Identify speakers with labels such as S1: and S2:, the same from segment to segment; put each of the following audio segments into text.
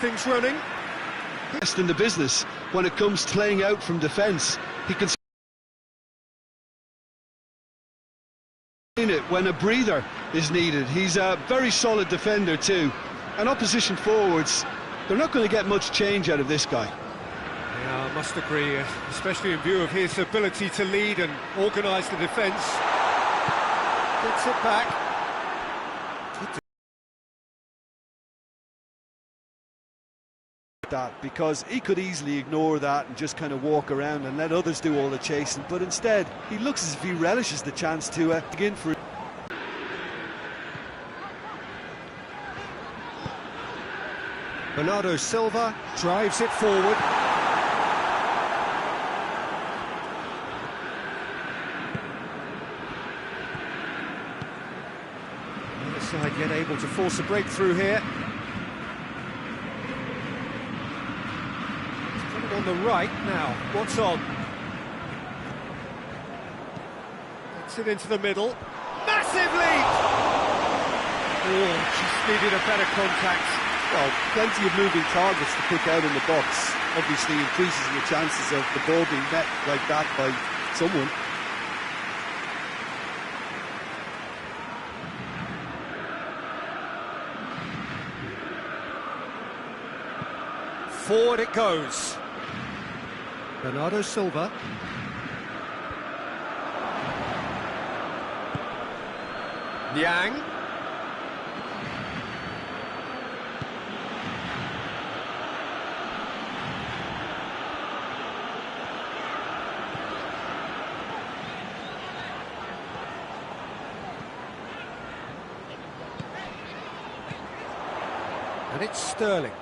S1: Things running.
S2: Best in the business when it comes to playing out from defence. He can it when a breather is needed. He's a very solid defender too. And opposition forwards, they're not going to get much change out of this guy.
S1: Yeah, I must agree, especially in view of his ability to lead and organise the defence. Gets it back.
S2: That because he could easily ignore that and just kind of walk around and let others do all the chasing, but instead he looks as if he relishes the chance to begin for it.
S1: Bernardo Silva drives it forward. The other side yet able to force a breakthrough here. On the right now, what's on? Gets it into the middle. Massive lead! Oh, just needed a better contact.
S2: Well, plenty of moving targets to pick out in the box. Obviously increases your chances of the ball being met like that by someone.
S1: Forward it goes. Bernardo Silva. Niang. And it's Sterling.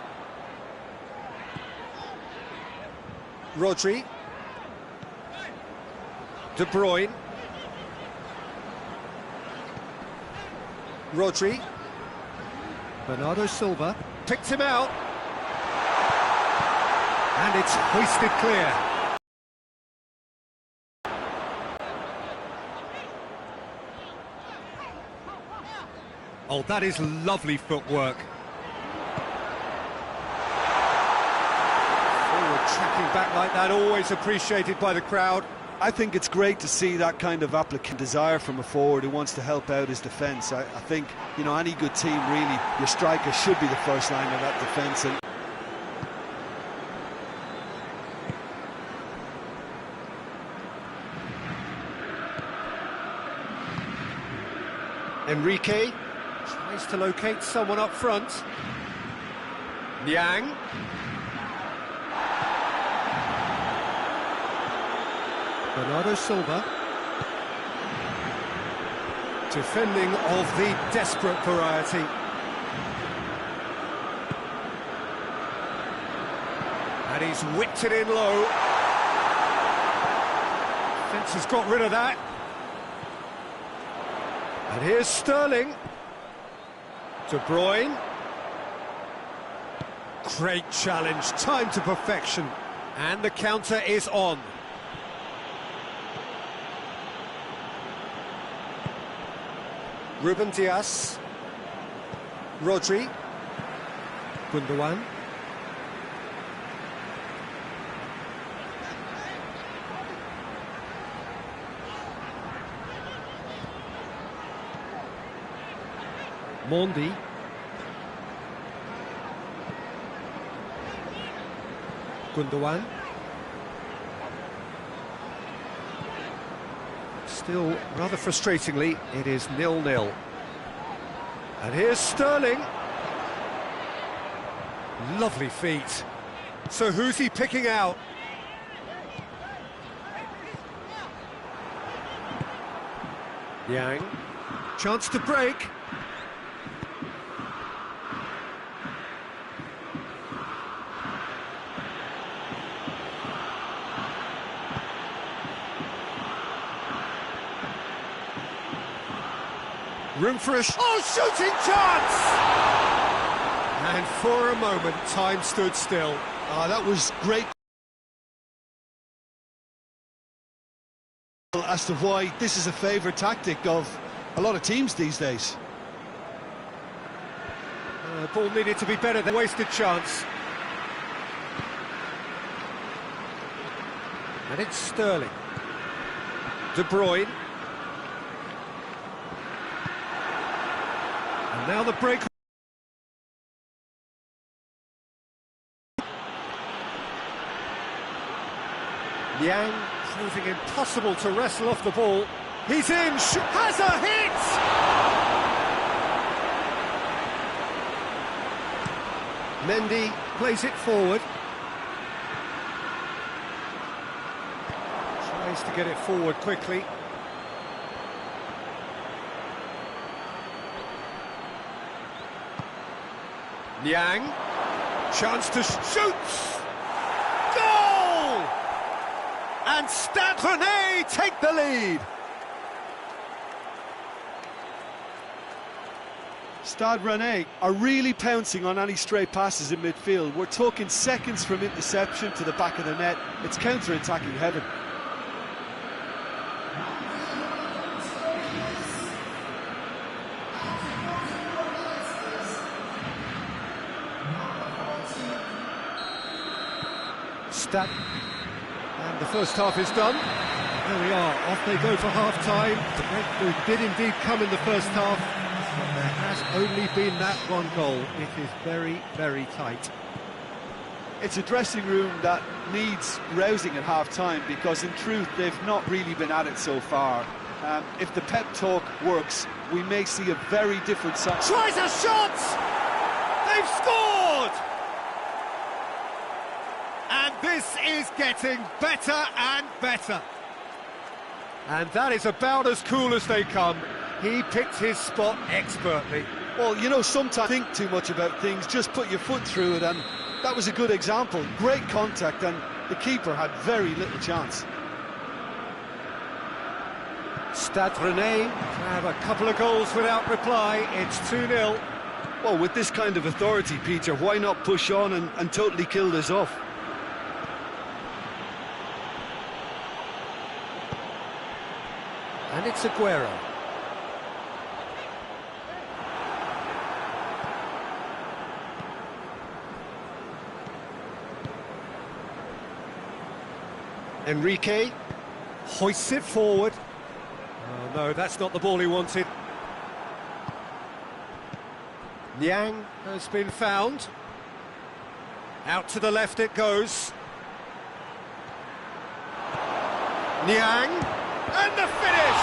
S1: Rodri. De Bruyne. Rodri. Bernardo Silva. Picked him out. And it's hoisted clear. Oh, that is lovely footwork. Tracking back like that, always appreciated by the crowd.
S2: I think it's great to see that kind of applicant desire from a forward who wants to help out his defence. I think, you know, any good team, really, your striker should be the first line of that defence. And
S1: Enrique tries to locate someone up front. Niang. Bernardo Silva. Defending of the desperate variety. And he's whipped it in low. Fence has got rid of that. And here's Sterling. De Bruyne. Great challenge, time to perfection. And the counter is on. Ruben Dias. Rodri. Gundogan. Mondi. Gundogan. Still, rather frustratingly, it is 0-0. And here's Sterling. Lovely feet. So who's he picking out? Yang. Chance to break. Room for a shooting chance! And for a moment, time stood still.
S2: that was great. As to why this is a favourite tactic of a lot of teams these days.
S1: Ball needed to be better than wasted chance. And it's Sterling. De Bruyne. And now the break. Niang proving impossible to wrestle off the ball. He's in, has a hit! Mendy plays it forward. Tries to get it forward quickly. Niang, chance to shoot! Goal! And Stade Rennais take the lead.
S2: Stade Rennais are really pouncing on any stray passes in midfield. We're talking seconds from interception to the back of the net. It's counter-attacking heaven.
S1: Stade. And the first half is done. There we are, off they go for half-time. The breakthrough did indeed come in the first half, but there has only been that one goal. It is very, very tight.
S2: It's a dressing room that needs rousing at half-time, because in truth they've not really been at it so far. If the pep talk works, we may see a very different side.
S1: Tries a shot! They've scored! And this is getting better and better. And that is about as cool as they come. He picked his spot expertly.
S2: Well, you know, sometimes think too much about things, just put your foot through it, and that was a good example. Great contact, and the keeper had very little chance.
S1: Stade Rennais have a couple of goals without reply. It's 2-0.
S2: Well, with this kind of authority, Peter, why not push on and totally kill this off?
S1: And it's Aguero. Enrique hoists it forward. Oh no, that's not the ball he wanted. Niang has been found. Out to the left it goes. Niang. And the finish!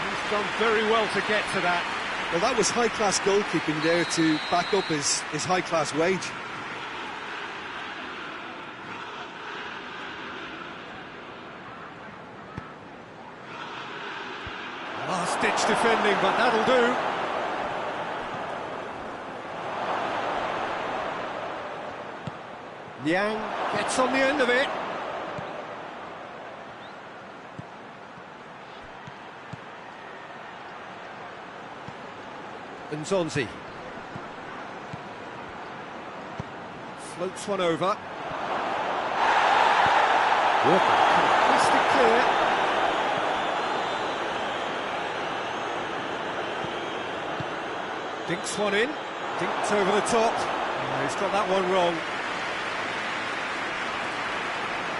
S1: He's done very well to get to that.
S2: Well, that was high-class goalkeeping there to back up his high-class wage.
S1: Last-ditch defending, but that'll do. Niang gets on the end of it. Nzonzi floats one over. Walker can twist it clear. Dinks one in. Dinked over the top. Oh, he's got that one wrong.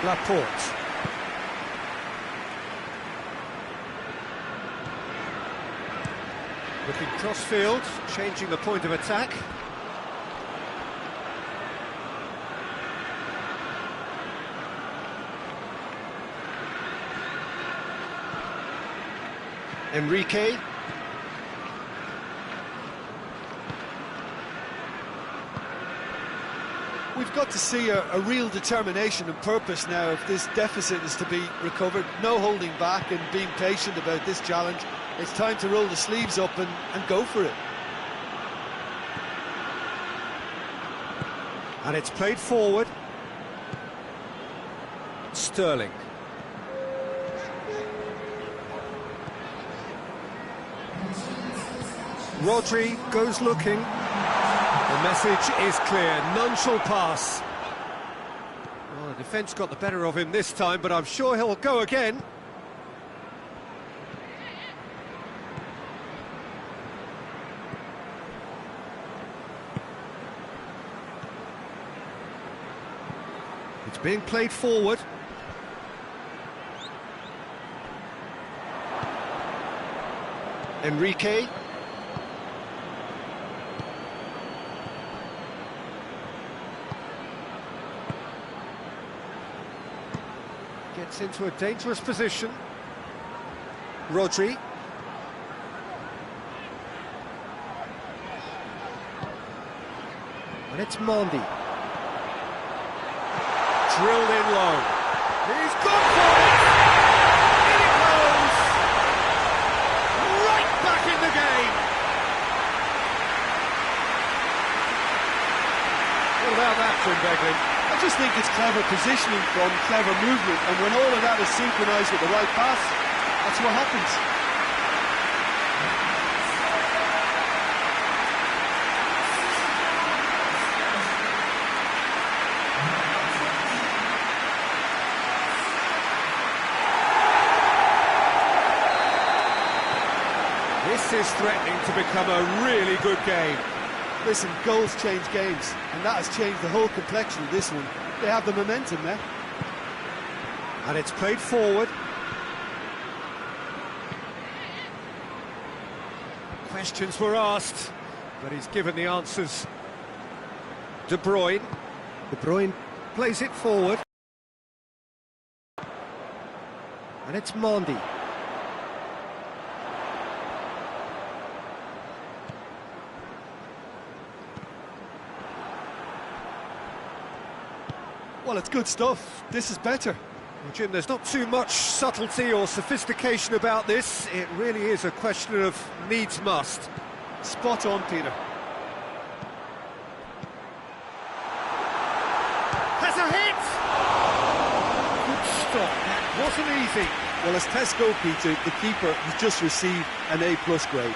S1: Laporte. Looking cross-field, changing the point of attack. Enrique.
S2: We've got to see a real determination and purpose now if this deficit is to be recovered. No holding back and being patient about this challenge. It's time to roll the sleeves up and go for it.
S1: And it's played forward. Sterling. Rodri goes looking. The message is clear, none shall pass. Well, the defence got the better of him this time, but I'm sure he'll go again. It's being played forward. Enrique. Gets into a dangerous position. Rodri. And it's Mondi. Drilled in low. He's gone for it! In it goes! Right back in the game! What about that, Tim Beglin?
S2: I just think it's clever positioning from clever movement, and when all of that is synchronised with the right pass, that's what happens.
S1: This is threatening to become a really good game.
S2: Listen, goals change games, and that has changed the whole complexion of this one. They have the momentum there.
S1: And it's played forward. Questions were asked, but he's given the answers. De Bruyne. De Bruyne plays it forward. And it's Mondi.
S2: Well, it's good stuff. This is better.
S1: Well, Jim, there's not too much subtlety or sophistication about this. It really is a question of needs-must.
S2: Spot on, Peter.
S1: Has a hit! Good stop. That wasn't easy.
S2: Well, as tests go, Peter, the keeper has just received an A+ grade.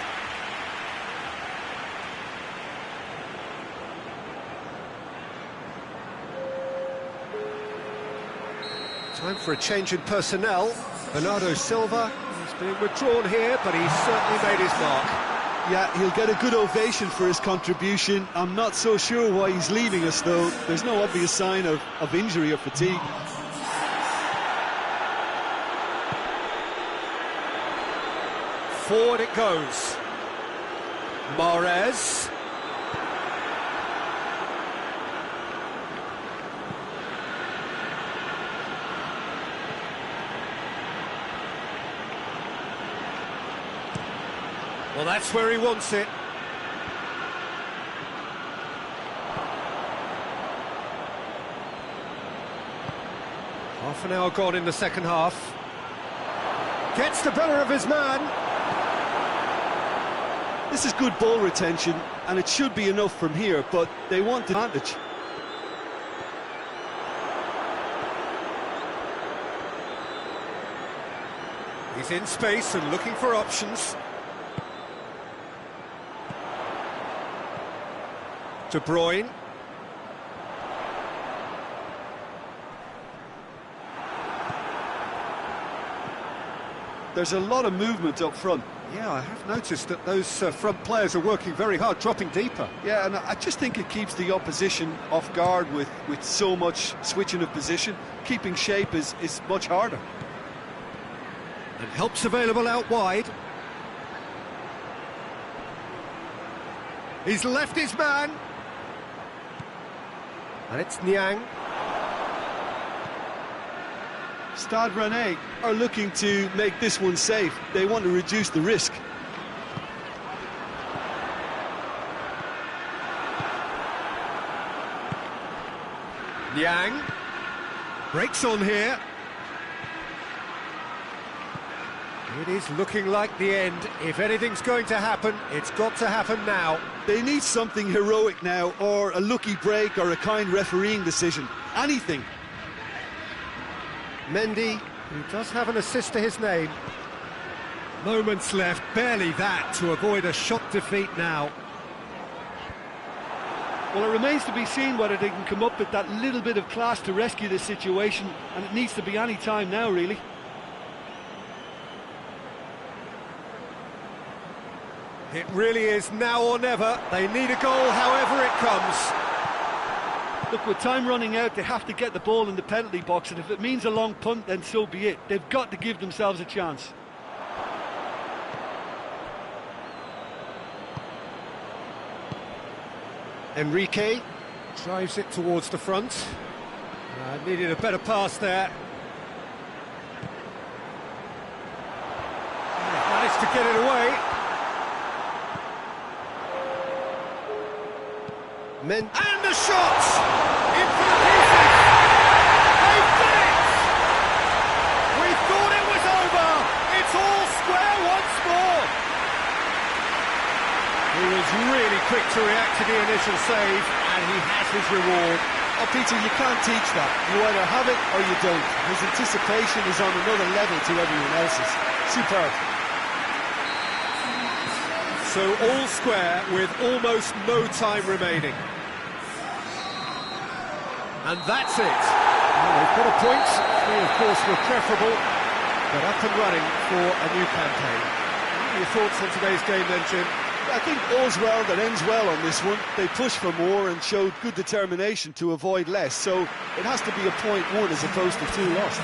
S1: Time for a change in personnel. Bernardo Silva is being withdrawn here, but he's certainly made his mark.
S2: Yeah, he'll get a good ovation for his contribution. I'm not so sure why he's leaving us, though. There's no obvious sign of injury or fatigue.
S1: Forward it goes. Mahrez. Well, that's where he wants it. Half an hour gone in the second half. Gets the better of his man.
S2: This is good ball retention, and it should be enough from here, but they want the advantage.
S1: He's in space and looking for options. De Bruyne.
S2: There's a lot of movement up front.
S1: Yeah, I have noticed that those front players are working very hard, dropping deeper.
S2: Yeah, and I just think it keeps the opposition off guard with so much switching of position. Keeping shape is much harder.
S1: And help's available out wide. He's left his man. And it's Niang.
S2: Stade Rennais are looking to make this one safe. They want to reduce the risk.
S1: Niang. Breaks on here. It is looking like the end. If anything's going to happen, it's got to happen now.
S2: They need something heroic now, or a lucky break, or a kind refereeing decision. Anything.
S1: Mendy, who does have an assist to his name. Moments left, barely that, to avoid a shot defeat now.
S3: Well, it remains to be seen whether they can come up with that little bit of class to rescue this situation, and it needs to be any time now, really.
S1: It really is now or never. They need a goal however it comes.
S3: Look, with time running out, they have to get the ball in the penalty box, and if it means a long punt, then so be it. They've got to give themselves a chance.
S1: Enrique drives it towards the front. Needed a better pass there. Managed to get it away. And the shot! In for the pieces! They've done it! We thought it was over! It's all square once more! He was really quick to react to the initial save, and he has his reward.
S2: Oh, Peter, you can't teach that. You either have it or you don't. His anticipation is on another level to everyone else's. Superb.
S1: So all square with almost no time remaining. And that's it. Well, they've got a point. 3, of course, were preferable, but up and running for a new campaign. What are your thoughts on today's game then, Jim?
S2: I think all's well that ends well on this one. They pushed for more and showed good determination to avoid less, so it has to be a point won as opposed to 2 lost.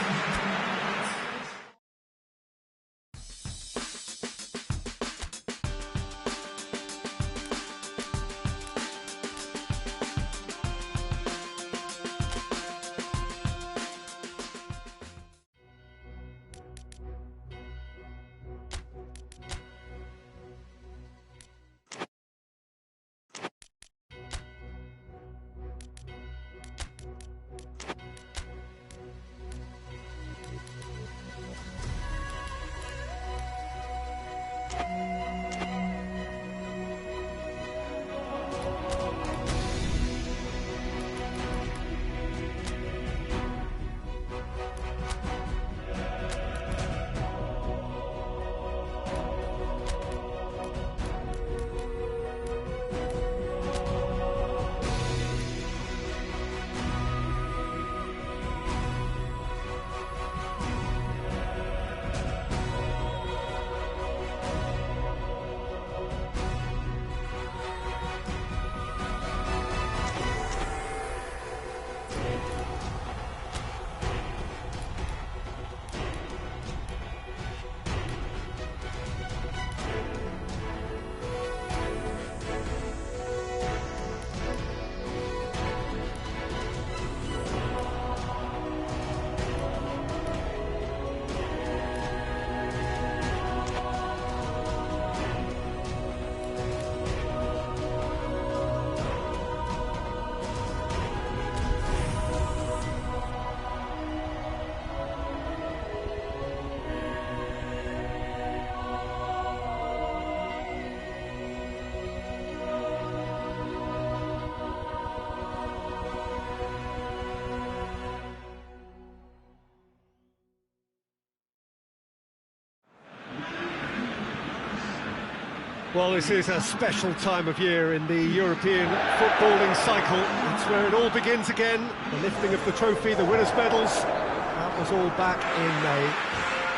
S1: Well, this is a special time of year in the European footballing cycle. It's where it all begins again. The lifting of the trophy, the winners' medals. That was all back in May.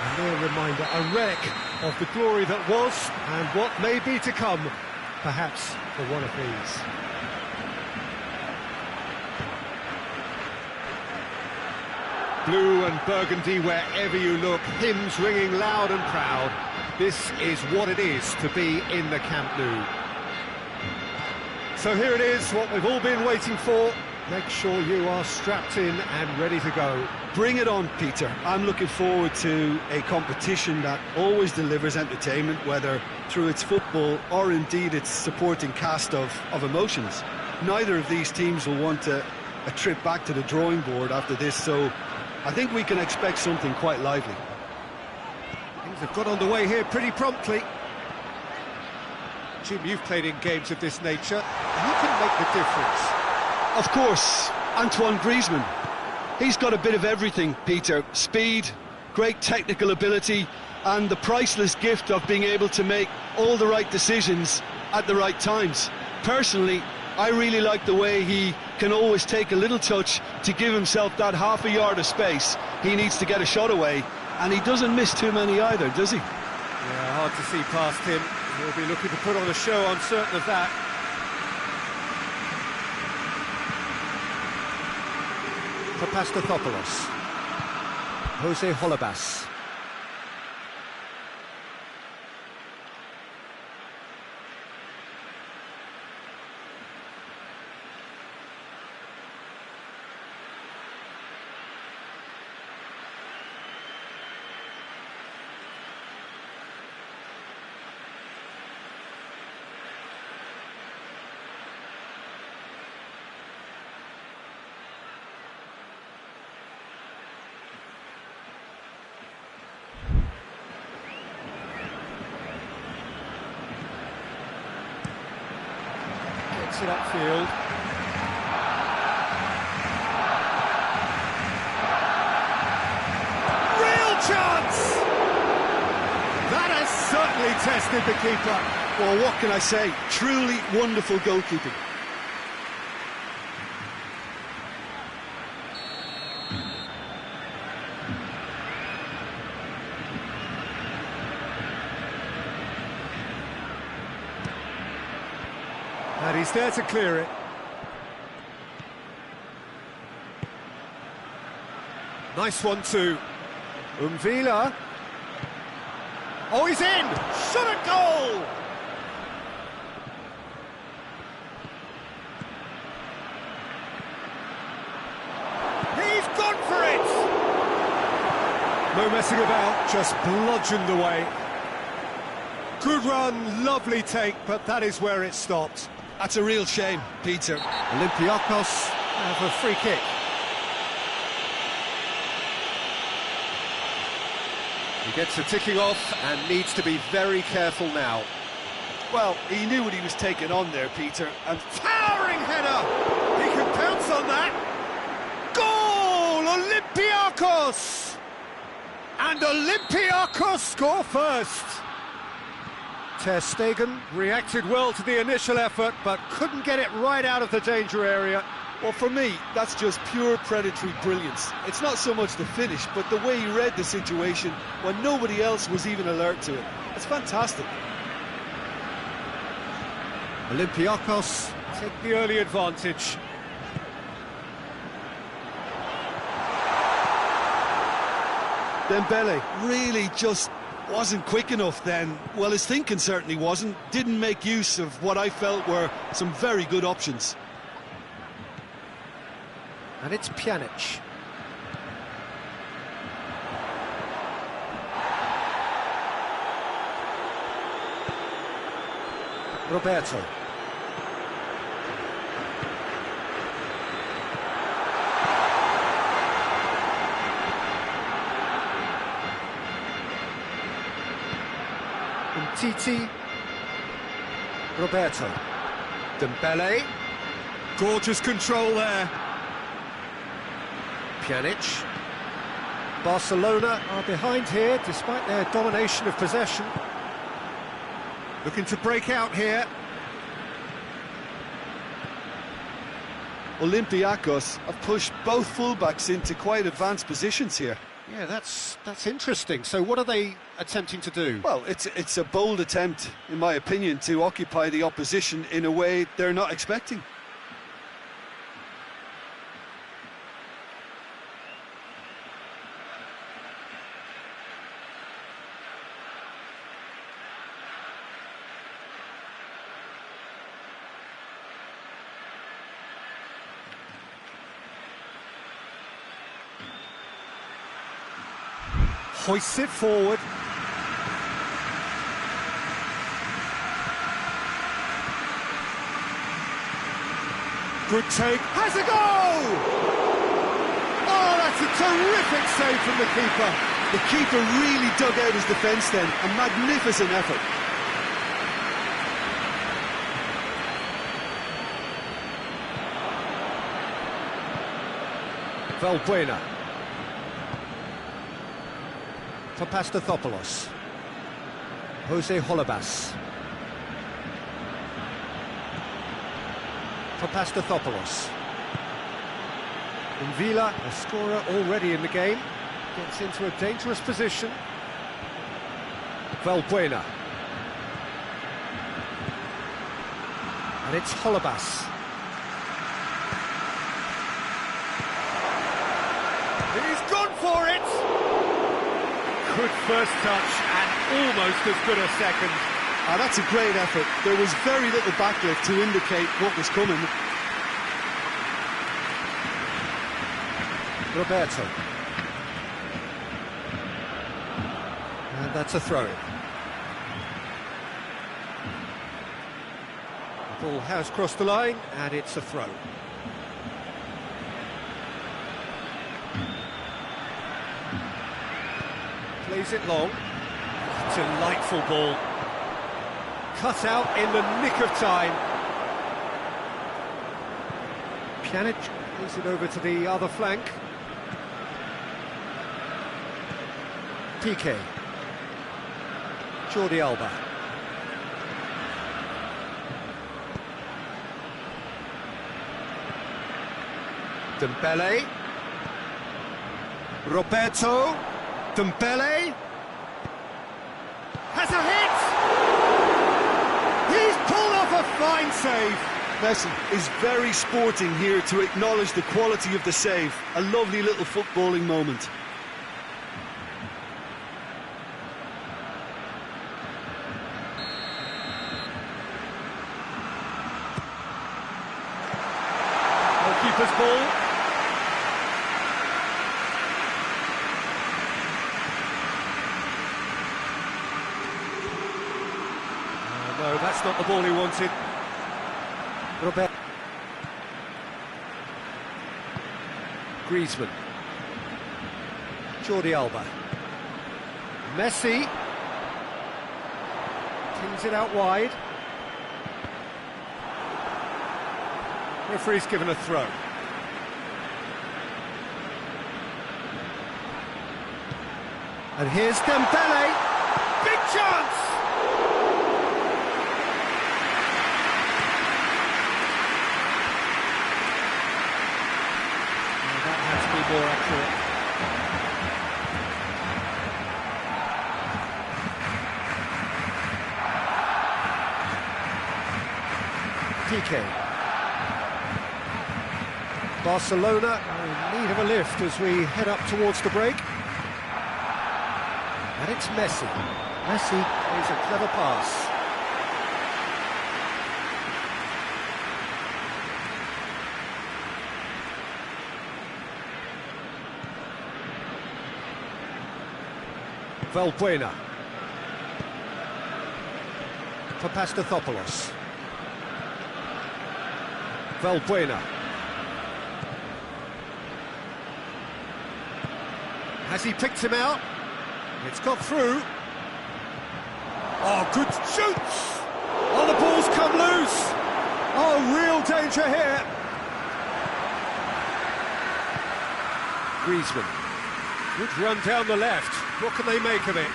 S1: A mere reminder, a relic of the glory that was and what may be to come, perhaps for one of these. Blue and burgundy wherever you look, hymns ringing loud and proud. This is what it is to be in the Camp Nou. So here it is, what we've all been waiting for. Make sure you are strapped in and ready to go.
S2: Bring it on, Peter. I'm looking forward to a competition that always delivers entertainment, whether through its football or indeed its supporting cast of emotions. Neither of these teams will want a trip back to the drawing board after this, so I think we can expect something quite lively.
S1: Things have got underway here pretty promptly. Jim, you've played in games of this nature. Who can make the difference?
S2: Of course, Antoine Griezmann. He's got a bit of everything, Peter. Speed, great technical ability, and the priceless gift of being able to make all the right decisions at the right times. Personally, I really like the way he can always take a little touch to give himself that half a yard of space he needs to get a shot away, and he doesn't miss too many either, does he?
S1: Yeah, hard to see past him. He'll be looking to put on a show, I'm certain of that. Papastathopoulos. Jose Holebas. Gets it upfield. Real chance! That has certainly tested the keeper.
S2: Well, what can I say? Truly wonderful goalkeeping.
S1: And he's there to clear it. Nice one too. Umvila. Oh, he's in! Shot a goal! He's gone for it! No messing about, just bludgeoned away. Good run, lovely take, but that is where it stopped.
S2: That's a real shame, Peter.
S1: Olympiacos have a free kick. He gets the ticking off and needs to be very careful now.
S2: Well, he knew what he was taking on there, Peter, and
S1: Towering header! He can pounce on that. Goal! Olympiacos! And Olympiacos score first. Ter Stegen reacted well to the initial effort, but couldn't get it right out of the danger area.
S2: well, for me, that's just pure predatory brilliance. It's not so much the finish, but the way he read the situation when nobody else was even alert to it. It's fantastic.
S1: Olympiacos take the early advantage.
S2: Dembele really just wasn't quick enough then. Well, his thinking certainly wasn't. Didn't make use of what I felt were some very good options.
S1: And it's Pjanic. Roberto. Titi, Roberto, Dembele, gorgeous control there. Pjanic. Barcelona are behind here despite their domination of possession. Looking to break out here.
S2: Olympiacos have pushed both fullbacks into quite advanced positions here.
S1: Yeah, that's interesting. So what are they attempting to do?
S2: Well, it's a bold attempt, in my opinion, to occupy the opposition in a way they're not expecting.
S1: Hoists it forward. Good take. Has a goal! Oh, that's a terrific save from the keeper.
S2: The keeper really dug out his defence then. A magnificent effort.
S1: Valbuena. Papastathopoulos. Jose Holebas. Papastathopoulos. Umvila, a scorer already in the game, gets into a dangerous position. Valbuena. And it's Holebas. He's gone for it! Good first touch and almost as good a second.
S2: That's a great effort. There was very little backlift to indicate what was coming.
S1: Roberto. And that's a throw-in. The ball has crossed the line, and it's a throw. Plays it long. Delightful ball. Cut out in the nick of time. Pjanic plays it over to the other flank. Piqué. Jordi Alba. Dembele. Roberto. Dembele. Has a hit! He's pulled off a fine save.
S2: Messi is very sporting here to acknowledge the quality of the save. A lovely little footballing moment.
S1: Goalkeeper's ball. No, that's not the ball he wanted. Robert. Griezmann. Jordi Alba. Messi. Tings it out wide. Referee's given a throw. And here's Dembele. Big chance! More accurate. Piqué. Barcelona in need of a lift as we head up towards the break. And it's Messi. Messi plays a clever pass. Valbuena. Papastathopoulos. Valbuena. Has he picked him out? It's got through. Oh, good shoots! Oh, the ball's come loose! Oh, real danger here! Griezmann. Good run down the left. What can they make of it?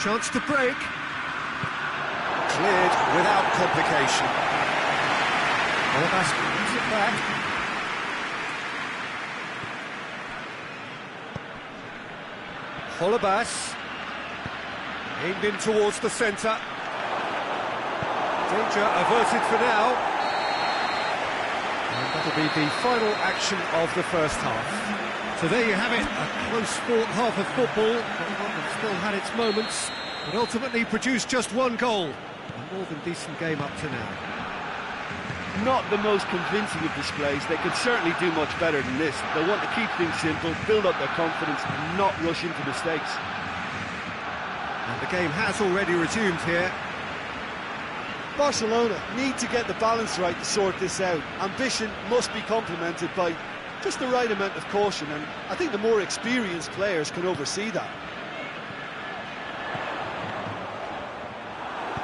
S1: Chance to break. Cleared without complication. Holebas brings it back. Holebas. Aimed in towards the centre. Danger averted for now. And that'll be the final action of the first half. So there you have it, a close-fought half of football, one that still had its moments, but ultimately produced just one goal. A more than decent game up to now.
S3: Not the most convincing of displays. They could certainly do much better than this. They want to keep things simple, build up their confidence and not rush into mistakes.
S1: And the game has already resumed here.
S2: Barcelona need to get the balance right to sort this out. Ambition must be complemented by just the right amount of caution, and I think the more experienced players can oversee that.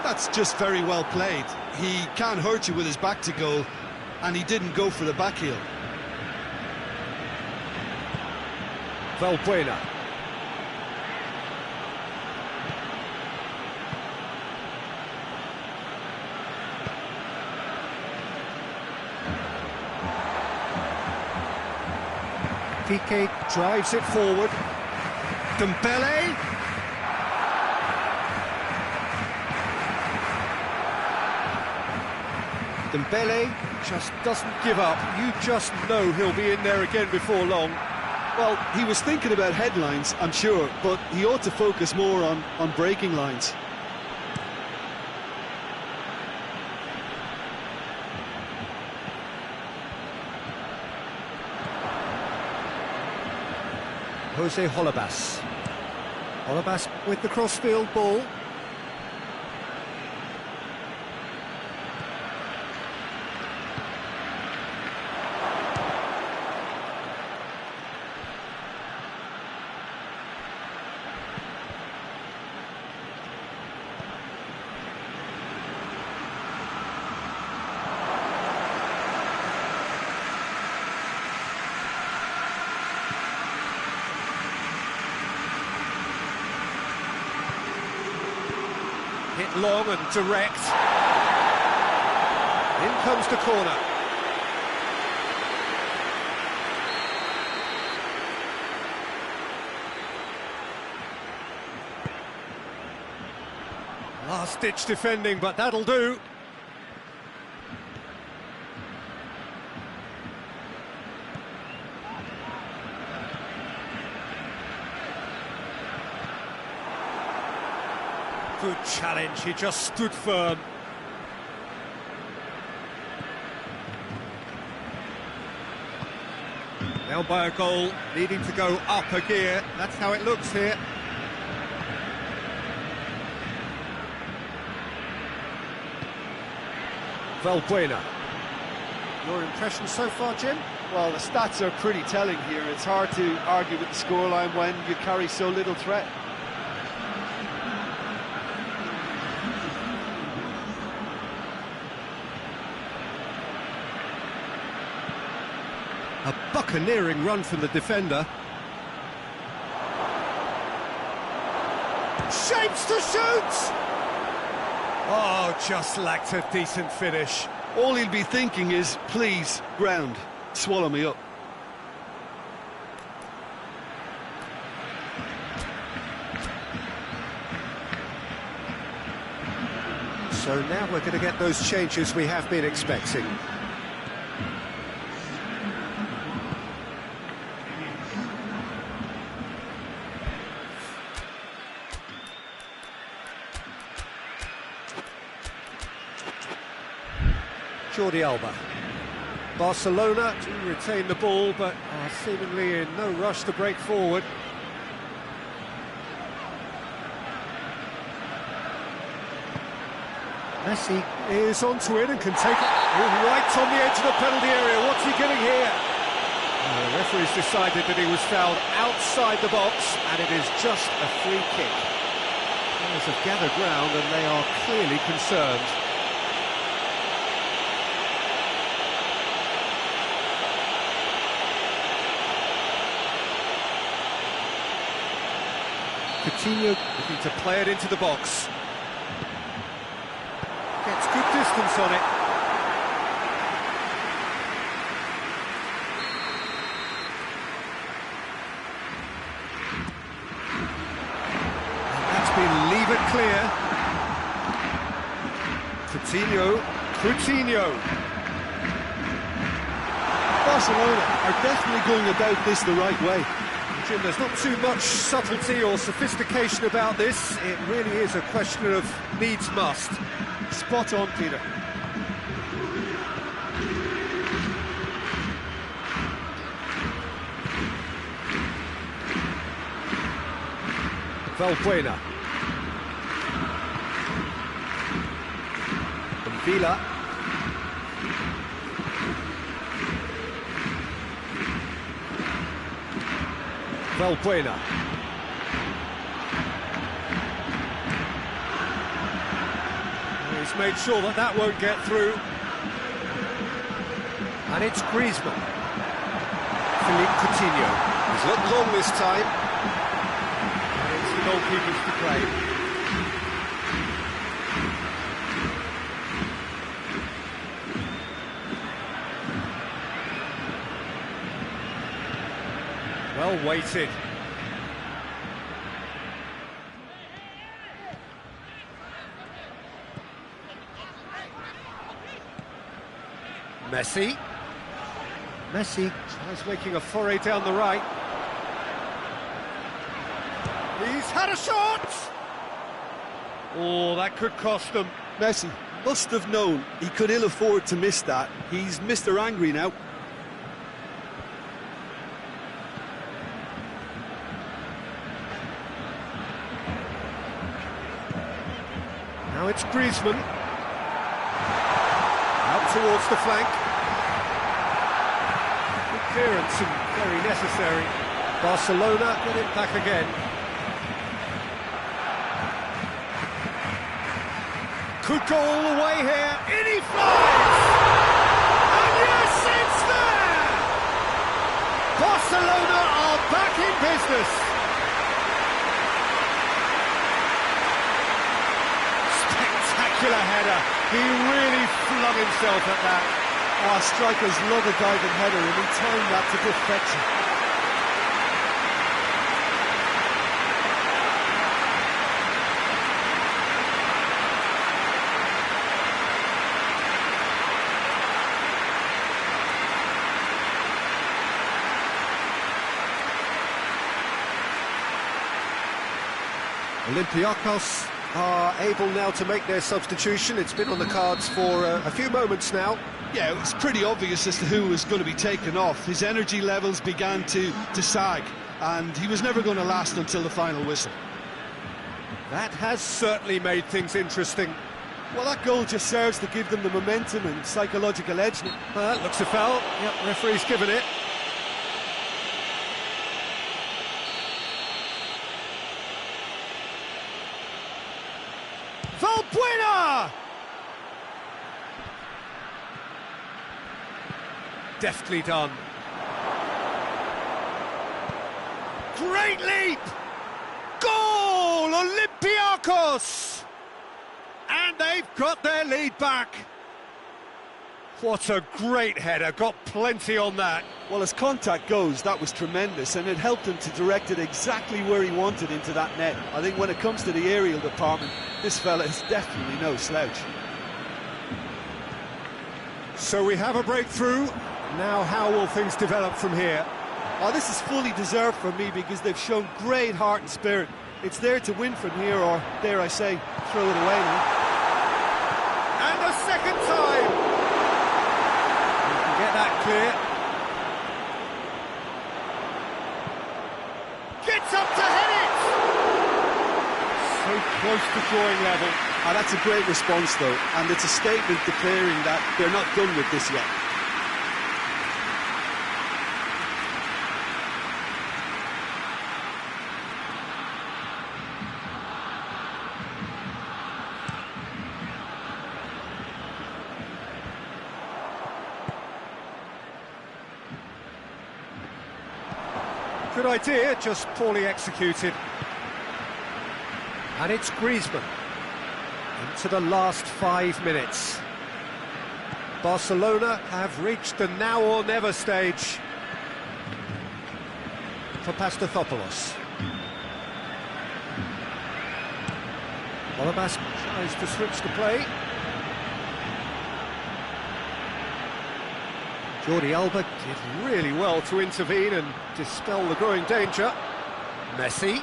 S2: That's just very well played. He can't hurt you with his back to goal, and he didn't go for the back heel.
S1: Valbuena. Piqué drives it forward. Dembele. Dembele just doesn't give up. You just know he'll be in there again before long.
S2: Well, he was thinking about headlines, I'm sure, but he ought to focus more on breaking lines.
S1: Jose Holebas. Holebas with the crossfield ball. Hit long and direct. In comes the corner. Last-ditch defending, but that'll do. Good challenge, he just stood firm. Down by a goal, needing to go up a gear. That's how it looks here. Valbuena. Your impression so far, Jim?
S2: Well, the stats are pretty telling here. It's hard to argue with the scoreline when you carry so little threat.
S1: A buccaneering run from the defender. Shapes to shoot! Oh, just lacked a decent finish.
S2: All he'll be thinking is, please, ground, swallow me up.
S1: So now we're going to get those changes we have been expecting. Jordi Alba. Barcelona do retain the ball, but are seemingly in no rush to break forward. Messi is onto it and can take it right on the edge of the penalty area. What's he getting here? The referee's decided that he was fouled outside the box, and it is just a free kick. Players have gathered round and they are clearly concerned. Coutinho looking to play it into the box. Gets good distance on it. And that's been leave it clear. Coutinho.
S2: Barcelona are definitely going about this the right way.
S1: Jim, there's not too much subtlety or sophistication about this. It really is a question of needs must.
S2: Spot on, Peter.
S1: Valbuena. Villa. Valbuena. He's made sure that that won't get through. And it's Griezmann. Philippe Coutinho. He's looked long this time. And it's the goalkeepers to play. Well weighted. Messi. Messi tries making a foray down the right. He's had a shot! Oh, that could cost them.
S3: Messi must have known he could ill afford to miss that. He's Mr. Angry now.
S1: Now it's Griezmann. Out towards the flank. Good clearance and very necessary. Barcelona get it back again. Could go all the way here. In he flies! And yes, it's there! Barcelona are back in business. Spectacular header. He really flung himself at that.
S2: Oh, strikers love a diving header, and he timed that to perfection.
S1: Olympiacos are able now to make their substitution. It's been on the cards for a few moments now.
S2: Yeah, it was pretty obvious as to who was going to be taken off. His energy levels began to sag, and he was never going to last until the final whistle.
S1: That has certainly made things interesting.
S2: Well, that goal just serves to give them the momentum and psychological edge.
S1: Looks a foul. Yep, referee's given it. Valbuena! Deftly done. Great leap! Goal! Olympiacos! And they've got their lead back. What a great header, got plenty on that.
S2: Well, as contact goes, that was tremendous, and it helped him to direct it exactly where he wanted into that net. I think when it comes to the aerial department, this fella is definitely no slouch.
S1: So we have a breakthrough. Now how will things develop from here?
S2: Oh, this is fully deserved for me because they've shown great heart and spirit. It's there to win from here, or, dare I say, throw it away now.
S1: And a second time! You can get that clear. Gets up to head it! So close to drawing level.
S2: That's a great response, though, and it's a statement declaring that they're not done with this yet.
S1: Good idea, just poorly executed. And it's Griezmann. Into the last 5 minutes. Barcelona have reached the now or never stage for Pastathopoulos. Olabas tries to switch the play. Jordi Alba did really well to intervene and dispel the growing danger. Messi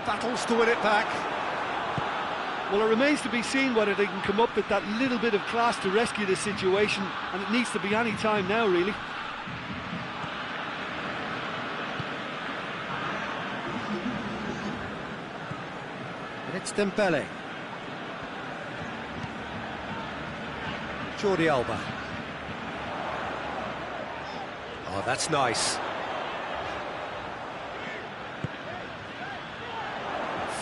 S1: battles to win it back.
S3: Well, it remains to be seen whether they can come up with that little bit of class to rescue this situation, and it needs to be any time now, really.
S1: And it's Dembele. Jordi Alba. Oh, that's nice.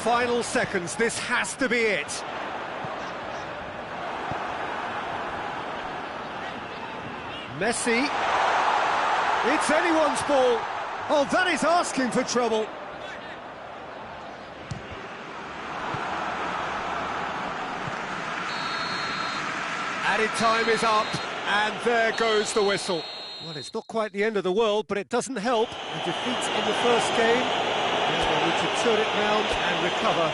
S1: Final seconds, this has to be it. Messi. It's anyone's ball. Oh, that is asking for trouble. Added time is up, and there goes the whistle. Well, it's not quite the end of the world, but it doesn't help. A defeat in the first game. They need to turn it round and recover.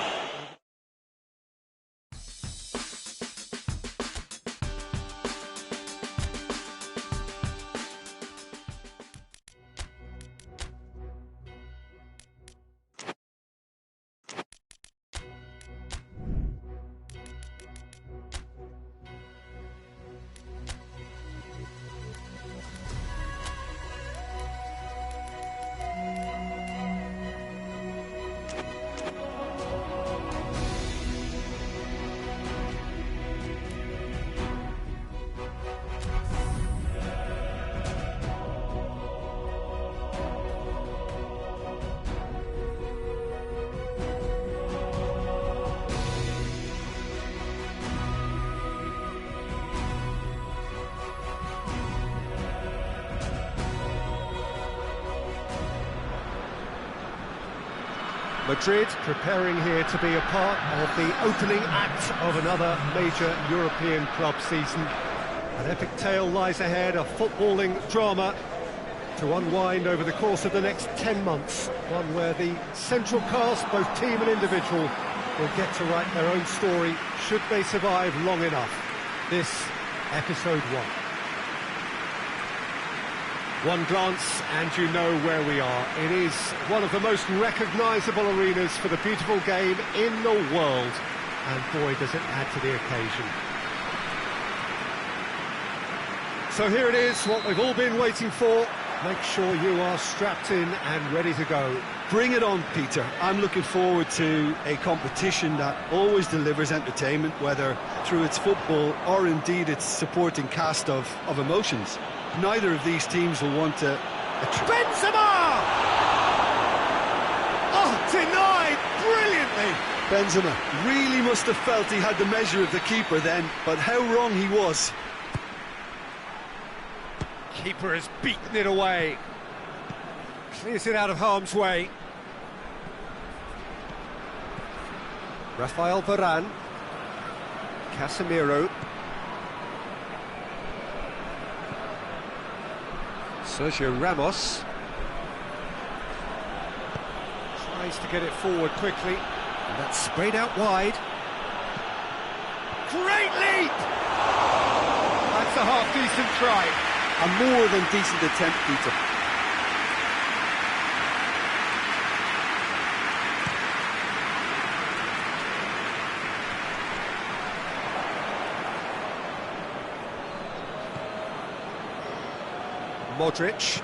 S1: Madrid preparing here to be a part of the opening act of another major European club season. An epic tale lies ahead, a footballing drama to unwind over the course of the next 10 months. One where the central cast, both team and individual, will get to write their own story, should they survive long enough. This, episode 1. One glance and you know where we are. It is one of the most recognisable arenas for the beautiful game in the world. And boy, does it add to the occasion. So here it is, what we've all been waiting for. Make sure you are strapped in and ready to go.
S3: Bring it on, Peter. I'm looking forward to a competition that always delivers entertainment, whether through its football or indeed its supporting cast of emotions. Neither of these teams will want to...
S1: Benzema! Oh, denied brilliantly!
S3: Benzema really must have felt he had the measure of the keeper then, but how wrong he was.
S1: Keeper has beaten it away. Clears it out of harm's way. Rafael Varane. Casemiro. Sergio Ramos. Tries to get it forward quickly. And that's sprayed out wide. Great leap! That's a half-decent try.
S3: A more than decent attempt, Peter.
S1: Modric.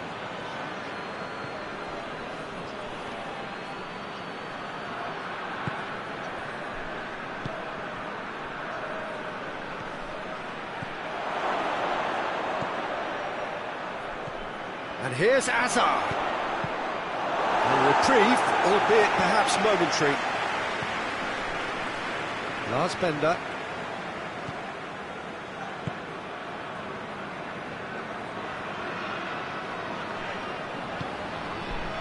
S1: And here's Hazard. A reprieve, albeit perhaps momentary. Lars Bender.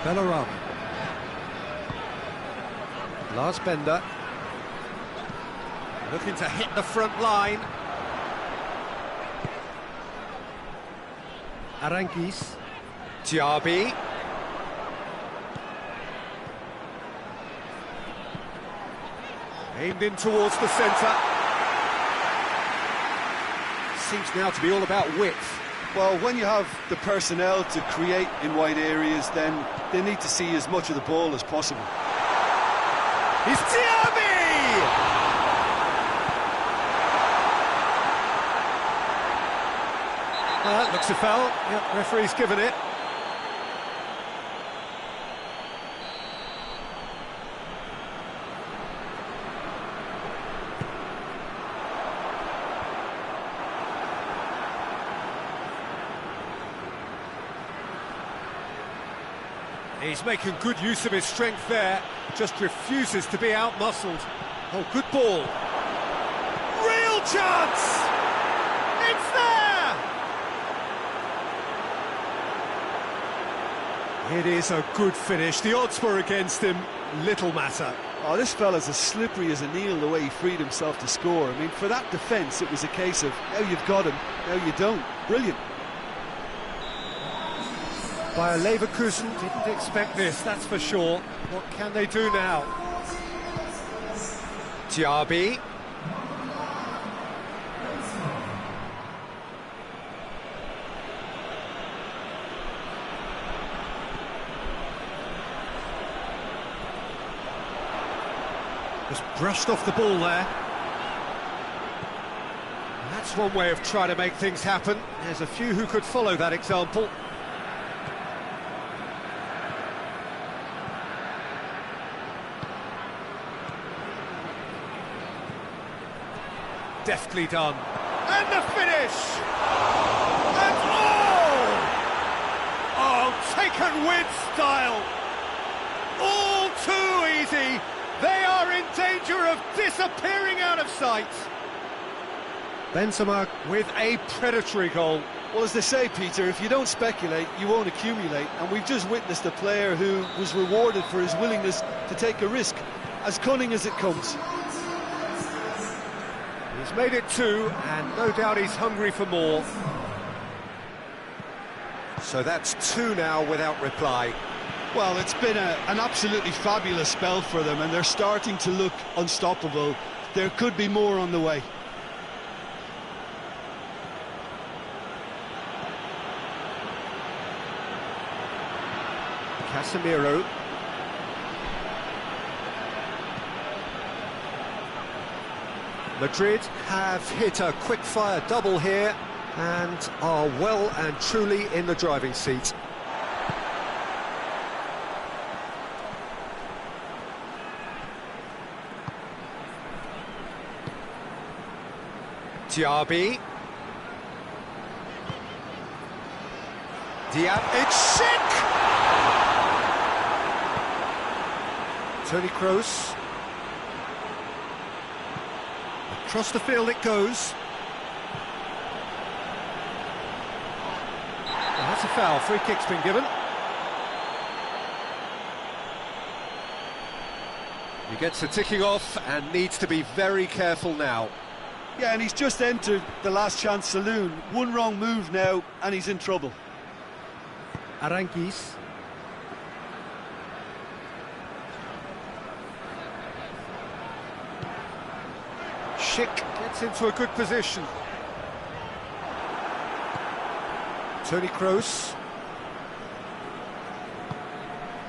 S1: Bellarama. Lars Bender. Looking to hit the front line. Aranguiz. Diaby. Aimed in towards the centre. Seems now to be all about width.
S2: Well, when you have the personnel to create in wide areas, then they need to see as much of the ball as possible.
S1: It's Diaby! Well, that looks a foul. Yep, referee's given it. He's making good use of his strength there, just refuses to be out-muscled. Oh, good ball. Real chance! It's there! It is a good finish. The odds were against him, little matter.
S2: Oh, this fella's as slippery as an eel the way he freed himself to score. I mean, for that defence, it was a case of, now you've got him, now you don't. Brilliant.
S1: Bayer Leverkusen didn't expect this, that's for sure. What can they do now? Diaby. Just brushed off the ball there. And that's one way of trying to make things happen. There's a few who could follow that example. Deftly done. And the finish! And oh, taken with style! All too easy! They are in danger of disappearing out of sight! Benzema with a predatory goal.
S2: Well, as they say, Peter, if you don't speculate, you won't accumulate. And we've just witnessed a player who was rewarded for his willingness to take a risk, as cunning as it comes.
S1: He's made it 2, and no doubt he's hungry for more. So that's 2 now without reply.
S3: Well, it's been an absolutely fabulous spell for them, and they're starting to look unstoppable. There could be more on the way.
S1: Casemiro. Madrid have hit a quick-fire double here and are well and truly in the driving seat. Diaby. It's Schick! Toni Kroos. Across the field it goes. Well, that's a foul. Free kick's been given. He gets the ticking off and needs to be very careful now.
S2: Yeah, and he's just entered the last chance saloon. One wrong move now, and he's in trouble.
S1: Aranguiz. Schick gets into a good position. Toni Kroos.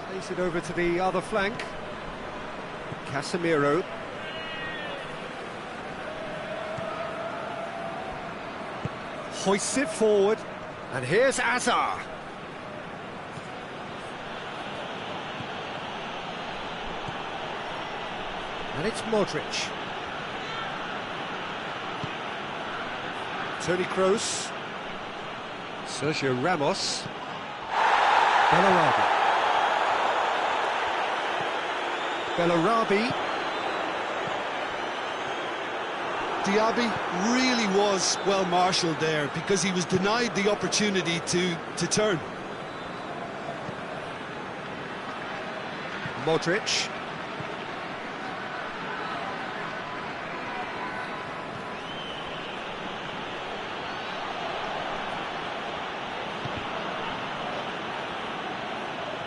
S1: Plays it over to the other flank. Casemiro. Hoists it forward. And here's Azar. And it's Modric. Toni Kroos. Sergio Ramos. Bellarabi. Bellarabi.
S3: Diaby really was well marshalled there because he was denied the opportunity to turn.
S1: Modric.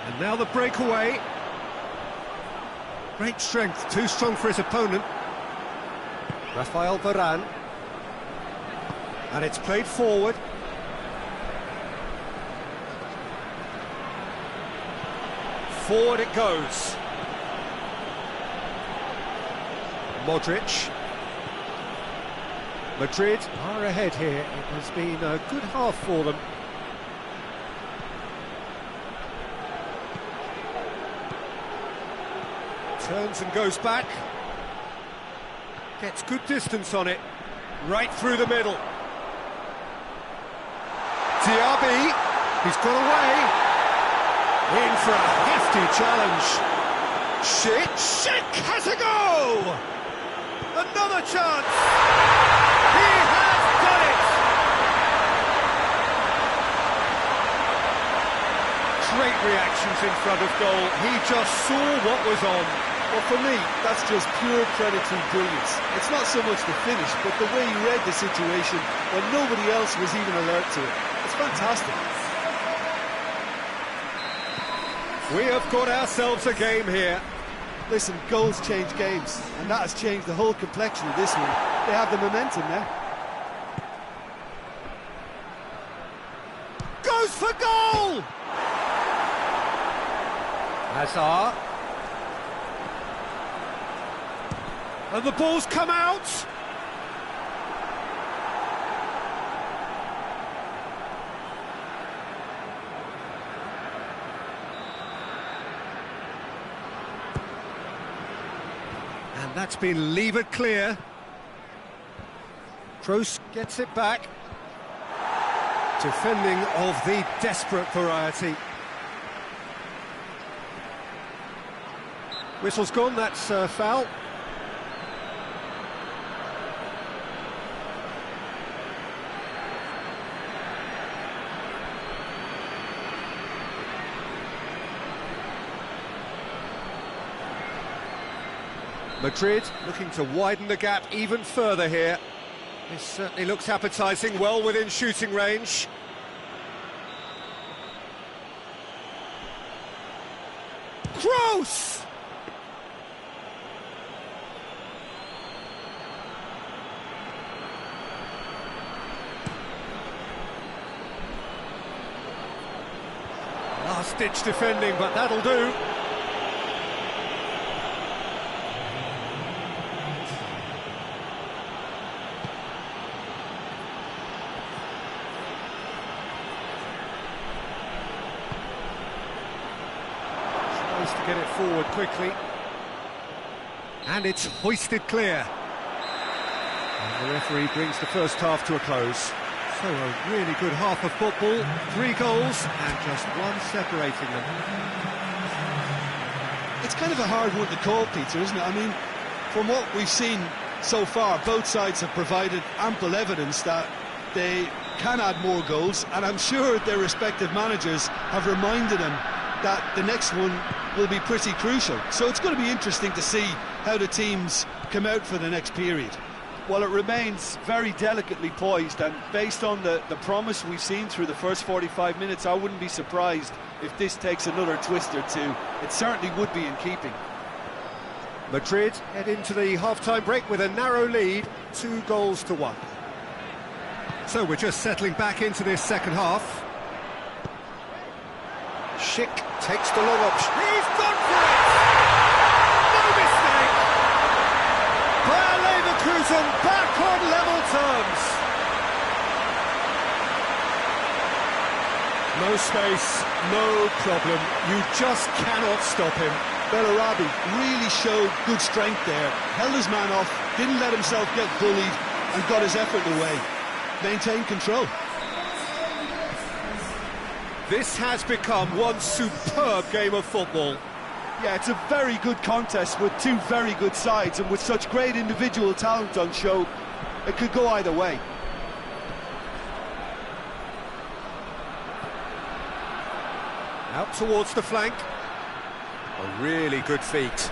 S1: And now the breakaway. Great strength, too strong for his opponent. Rafael Varane. And it's played forward. Forward it goes. Modric. Madrid are ahead here. It has been a good half for them. Turns and goes back. Gets good distance on it. Right through the middle. Diaby. He's got away. In for a hefty challenge. Schick has a go! Another chance! He has done it! Great reactions in front of goal. He just saw what was on.
S2: Well, for me, that's just pure predatory brilliance. It's not so much the finish, but the way he read the situation when nobody else was even alert to it. It's fantastic.
S1: We have got ourselves a game here.
S2: Listen, goals change games, and that has changed the whole complexion of this one. They have the momentum now.
S1: Goes for goal! Hazard. And the ball's come out! And that's been levered clear. Kroos gets it back. Defending of the desperate variety. Whistle's gone, that's foul. Madrid looking to widen the gap even further here. This certainly looks appetising, well within shooting range. Gross! Last-ditch defending, but that'll do. Tries to get it forward quickly. And it's hoisted clear. And the referee brings the first half to a close. So a really good half of football, 3 goals and just one separating them.
S3: It's kind of a hard one to call, Peter, isn't it? I mean, from what we've seen so far, both sides have provided ample evidence that they can add more goals, and I'm sure their respective managers have reminded them that the next one will be pretty crucial. So it's going to be interesting to see how the teams come out for the next period.
S2: Well, it remains very delicately poised, and based on the promise we've seen through the first 45 minutes, I wouldn't be surprised if this takes another twist or two. It certainly would be in keeping.
S1: Madrid head into the half-time break with a narrow lead, 2 goals to 1. So we're just settling back into this second half. Schick takes the long option. He's gone for it! No mistake! Bayer Leverkusen back on level terms. No space, no problem. You just cannot stop him.
S3: Bellarabi really showed good strength there, held his man off, didn't let himself get bullied, and got his effort away. Maintained control.
S1: This has become one superb game of football.
S2: Yeah, it's a very good contest with 2 very good sides, and with such great individual talent on show, it could go either way.
S1: Out towards the flank. A really good feat.